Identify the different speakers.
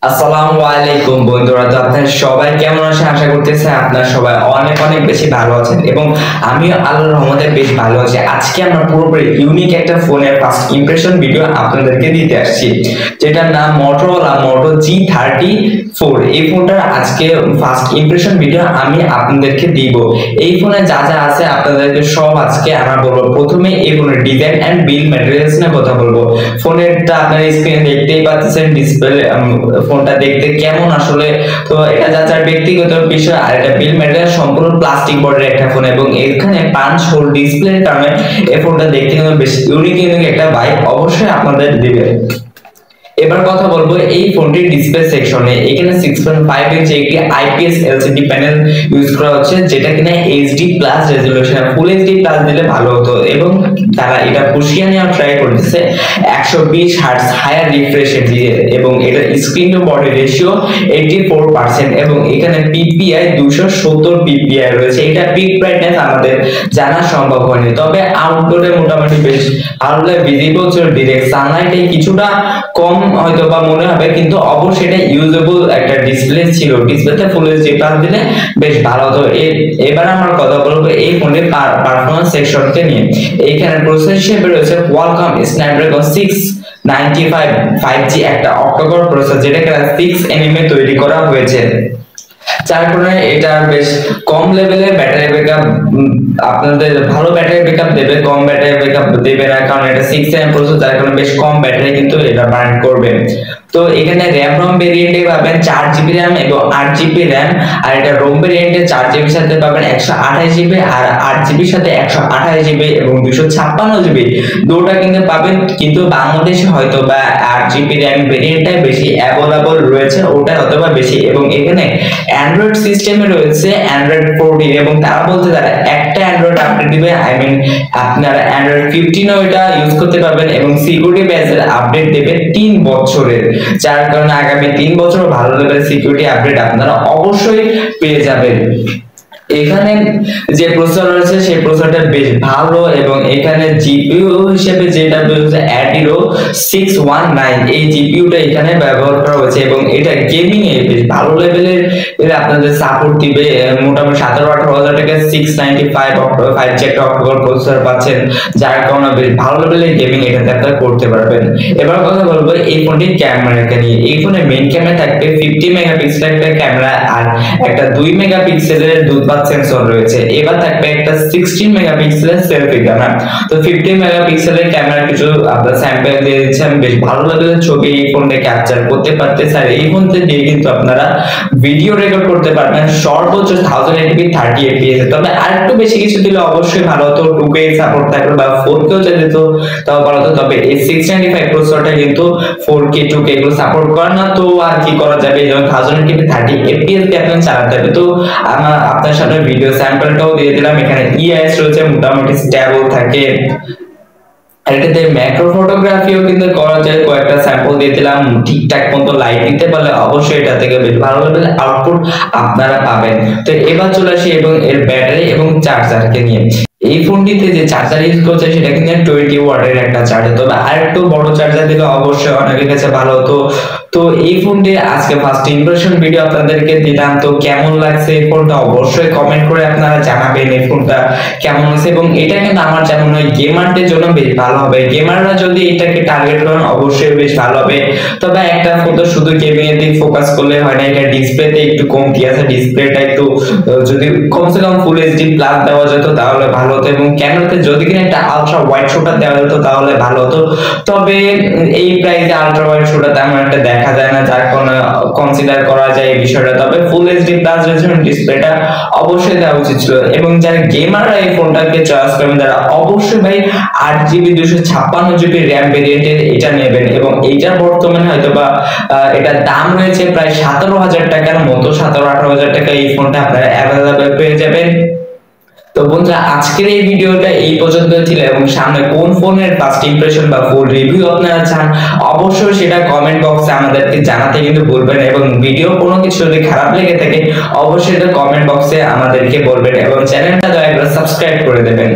Speaker 1: আসসালামু আলাইকুম বন্ধুরা, তো আপনারা সবাই কেমন আছেন? আশা করতেছি আপনারা সবাই অনেক অনেক বেশি ভালো আছেন এবং আমিও আল্লাহর রহমতে বেশ ভালো আছি। আজকে আমরা পুরোপুরি ইউনিক একটা ফোনের ফার্স্ট ইমপ্রেশন ভিডিও আপনাদেরকে দিতে আসছি, যেটার নাম Motorola Moto G34। এই ফোনটার আজকে ফার্স্ট ইমপ্রেশন ভিডিও আমি আপনাদেরকে দিব। এই ফোনে যা যা আছে আপনাদেরকে সব আজকে আমরা বলবো। প্রথমে এই ফোনের ডিজাইন এন্ড বিল্ড ম্যাটেরিয়ালস নিয়ে কথা বলবো। ফোনেরটা আপনারা স্ক্রিনে দেখতেই পাচ্ছেন, ডিসপ্লে ফোনটা দেখতে কেমন আসলে। তো এটা যার ব্যক্তিগত বিষয়, আর এটা বিল্ড ম্যাটেরিয়াল সম্পূর্ণ প্লাস্টিক বডির একটা ফোন এবং এখানে পাঞ্চ হোল ডিসপ্লের কারণে এই ফোনটা দেখতে কিন্তু বেশ ইউনিক একটা ভাইব অবশ্যই আপনাদের দিবে। এবার কথা বলবো এই ফোনটির ডিসপ্লে সেকশনে। এখানে 6.5 ইঞ্চি একটি আইপিএস এলসিডি প্যানেল ইউজ করা হচ্ছে, যেটা কিনা HD plus resolution, full HD plus দিলে ভালো হতো এবং তারা এটা পুষিয়ে নেওয়ার ট্রাই করতেছে 120 হার্টজ হায়ার রিফ্রেশ দিয়ে এবং এটা স্ক্রিন টু বডি রেশিও 84% এবং এখানে পিপিআই 270 পিপিআই রয়েছে। এটা পিক ব্রাইটনেস আমাদের জানা সম্ভব হয়নি, তবে আউটডোরে মোটামুটি বেশ ভালো ভিজিবল ছিল। ডিরেক্ট সানলাইটে কিছুটা কম হয়তো বা মনে হবে, কিন্তু অবশ্যই এটা ইউজেবল একটা ডিসপ্লে ছিল। ডিসপ্লেতে ফুল এইচডি প্লাস দিলে বেশ ভালো হতো। এবার আমরা কথা বলবো এই ফোনের পারফরম্যান্স সেকশনকে নিয়ে। এইখানে প্রসেসর হিসেবে রয়েছে কোয়ালকম স্ন্যাপড্রাগন 695 5G একটা অক্টোকোর প্রসেসর, যেটাকে 6nm এ তৈরি করা হয়েছে, যার কারণে এটা বেশ কম লেভেলের ব্যাটারি ব্যাকআপ আপনাদের ভালো ব্যাটারি ব্যাকআপ দেবে, কম ব্যাটারি ব্যাকআপ দেবে না, কারণ এটা 6nm প্রসেসর, যার কারণে বেশ কম ব্যাটারি কিন্তু এটা বার্ন করবে। তো এখানে র‍্যাম রম ভেরিয়েন্টে পাবেন 4GB র‍্যাম এবং 8GB র‍্যাম, আর এটা রোম ভেরিয়েন্টে 4GB সাথে পাবেন 128GB আর 8GB সাথে 128GB এবং 256GB দুটোটা কিন্তু পাবেন। কিন্তু বাংলাদেশে হয়তো বা 8GB র‍্যাম ভেরিয়েন্টটাই বেশি অ্যাভেলেবল রয়েছে, ওটা হয়তো বা বেশি। এবং এখানে অ্যান্ড্রয়েড সিস্টেমে রয়েছে অ্যান্ড্রয়েড 14 এবং তারা বলতে তারা একটা অ্যান্ড্রয়েড আপডেট দিবে, আপনারা অ্যান্ড্রয়েড 15ও এটা ইউজ করতে পারবেন এবং সিকিউরিটি প্যাচের আপডেট দেবে 3 বছরের, যার কারণে আগামী 3 বছর ভালো লেভেলের সিকিউরিটি আপডেট আপনারা অবশ্যই পেয়ে যাবেন। এখানে যে প্রসেসর রয়েছে সেই প্রসেসরটা বেশ ভালো এবং এখানে জিপিইউ হিসেবে যেটা রয়েছে Adreno 619 এই জিপিইউটা এখানে ব্যবহার করা হয়েছে এবং এটা গেমিং এ বেশ ভালো লেভেলের এটা আপনাদের সাপোর্ট দিবে। মোটামুটি 17-18 হাজার টাকা 695 5G একটা অক্টোকোর প্রসেসর পাচ্ছেন, যার কারণে বেশ ভালো লেভেলের গেমিং এটাতে আপনারা করতে পারবেন। এবার কথা বলবো এই ফোনটির ক্যামেরাকে নিয়ে। এই ফোনের মেইন ক্যামেরা থাকবে 50 মেগাপিক্সেল একটা ক্যামেরা আর একটা 2 মেগাপিক্সেলের দুধপাত সেন্সর রয়েছে। এবার থাকবে একটা 16 মেগাপিক্সেলের সেলফি ক্যামেরা। তো 50 মেগাপিক্সেলের ক্যামেরা কিছু আপনারা স্যাম্পল দিয়ে দিচ্ছেন, বেশ ভালো লেভেলের ছবি এই ফোনে ক্যাপচার করতে পারতেছে। আর এই ফোনতে দিয়ে কিন্তু আপনারা ভিডিও রেকর্ড করতে পারবেন সর্বোচ্চ 1080p 30fps। তবে আরেকটু বেশি কিছু দিলে অবশ্যই ভালো হতো, 2K সাপোর্ট থাকবে বা 4K যদি দিত তাও ভালো হতো। তবে এই 695 প্রসেসরটা কিন্তু 4K 2K এগুলো সাপোর্ট করে না, তো আর কি করা যাবে, যেমন 1080p 30fps দিয়ে আপনি চালাতে হবে। তো আপনার সাথে ভিডিও স্যাম্পলটাও দিয়ে দিলাম। এখানে ইএস রয়েছে, মোটামুটি স্টেবল থাকে। আর এটাতে ম্যাক্রো ফটোগ্রাফিও কিন্তু করা যায়, কয়েকটা স্যাম্পল দিয়ে দিলাম। ঠিকঠাক মতো লাইট দিতে পারলে অবশ্যই এটা থেকে বেশ ভালো লেভেলের আউটপুট আপনারা পাবেন। তো এবার চলে আসি এবং এর ব্যাটারি এবং চার্জারকে নিয়ে। এই ফোনটিতে যে চার্জার ইউজ করছে সেটা কিন্তু 20 ওয়াটের একটা চার্জার, তবে আরেকটু বড় চার্জার দিলে অবশ্যই অনেকের কাছে ভালো হতো। তো এই ফোনটি আজকে ফার্স্ট ইমপ্রেশন ভিডিও আপনাদেরকে দিলাম। তো কেমন লাগছে এই ফোনটা অবশ্যই কমেন্ট করে আপনারা জানাবেন এই ফোনটা কেমন হয়েছে। এবং এটা কিন্তু আমার যেমন হয় গেমারদের জন্য বেশ ভালো হবে, গেমাররা যদি এটাকে টার্গেট করেন অবশ্যই বেশ ভালো হবে। তবে একটা ফোন তো শুধু গেমিং এর দিকে ফোকাস করলে হয় না, এটা ডিসপ্লেতে একটু কমতি আছে, ডিসপ্লেটা একটু যদি কমসে কম ফুল এইচডি প্লাস দেওয়া যেত তাহলে ভালো হতো এবং ক্যামেরাতে যদি কিনা একটা আলট্রা ওয়াইড শটার দেওয়া যেত তাহলে ভালো হতো। তবে এই প্রাইসে আলট্রা ওয়াইড শটার তেমন একটা দেখা যায় না, যার কারণে কনসিডার করা যায় এই বিষয়টা। তবে ফুল এইচডি প্লাস রেজোলিউশন ডিসপ্লেটা অবশ্যই দেওয়া উচিত ছিল। এবং যারা গেমাররা এই ফোনটাকে চয়েস করবেন তারা অবশ্যই ভাই 8GB 256GB র‍্যাম ভেরিয়েন্টের এটা নেবেন এবং এইটা বর্তমানে হয়তো বা এটার দাম রয়েছে প্রায় 17,000 টাকার মতো, 17-18,000 টাকা এই ফোনটা আপনারা অ্যাভেলেবল পেয়ে যাবেন। তো বন্ধুরা আজকের এই ভিডিওটা এই পর্যন্ত ছিল এবং সামনে কোন ফোনের ফার্স্ট ইমপ্রেশন বা ফুল রিভিউ আপনারা চান অবশ্যই সেটা কমেন্ট বক্সে আমাদেরকে জানাতে কিন্তু ভুলবেন না। এবং ভিডিও কোনো কিছু যদি খারাপ লেগে থাকে অবশ্যই এটা কমেন্ট বক্সে আমাদেরকে বলবেন এবং চ্যানেলটা দয়া করে সাবস্ক্রাইব করে দেবেন।